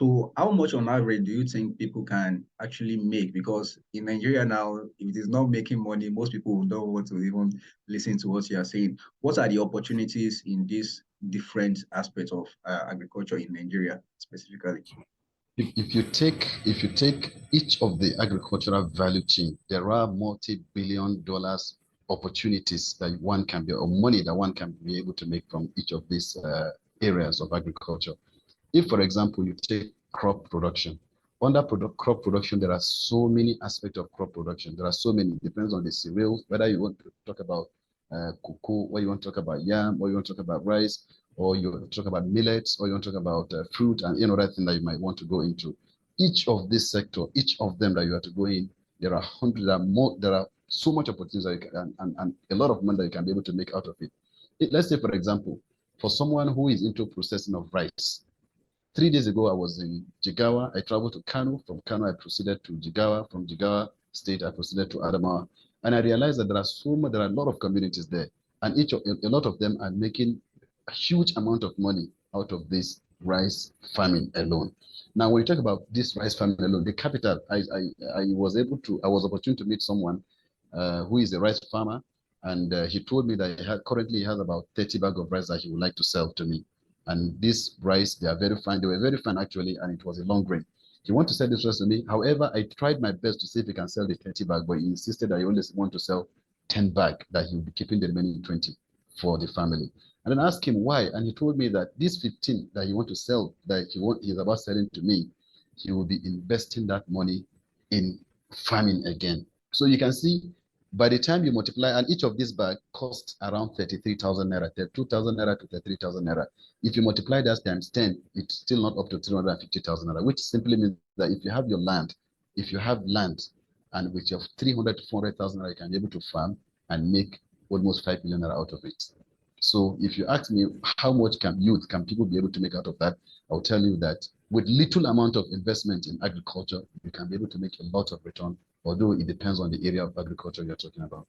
So how much on average do you think people can actually make? Because in Nigeria now, if it is not making money, most people don't want to even listen to what you are saying. What are the opportunities in this different aspects of agriculture in Nigeria specifically? If you take each of the agricultural value chain, there are multi-billion dollars opportunities that one can be, or money that one can be able to make from each of these areas of agriculture. If, for example, you take crop production, under crop production, there are so many aspects of crop production. There are so many, it depends on the cereals, whether you want to talk about cocoa, or you want to talk about yam, or you want to talk about rice, or you want to talk about millets, or you want to talk about fruit and any other thing that you might want to go into. Each of this sector, each of them that you have to go in, there are hundreds, there are so much opportunities that you can, and a lot of money that you can be able to make out of it. Let's say, for example, for someone who is into processing of rice, 3 days ago, I was in Jigawa. I traveled to Kano. From Kano, I proceeded to Jigawa. From Jigawa State, I proceeded to Adamawa. And I realized that there are a lot of communities there. And a lot of them are making a huge amount of money out of this rice farming alone. Now, when you talk about this rice farming alone, the capital, I was opportune to meet someone who is a rice farmer. And he told me that currently he has about 30 bags of rice that he would like to sell to me. And this rice, they are very fine. They were very fine actually, and it was a long grain. He wanted to sell this rice to me. However, I tried my best to see if he can sell the 30 bag, but he insisted that he only want to sell 10 bag, that he will be keeping the remaining 20 for the family. And then I asked him why, and he told me that this 15 that he want to sell, that he's about selling to me, he will be investing that money in farming again. So you can see by the time you multiply, and each of these bags costs around 33,000 naira, 2,000 naira to 33,000 naira. If you multiply that times 10, it's still not up to 350,000 naira, which simply means that if you have land, and with your 300 to 400,000 naira, you can be able to farm and make almost 5 million naira out of it. So if you ask me how much can people be able to make out of that, I'll tell you that with little amount of investment in agriculture, you can be able to make a lot of return, although it depends on the area of agriculture you're talking about.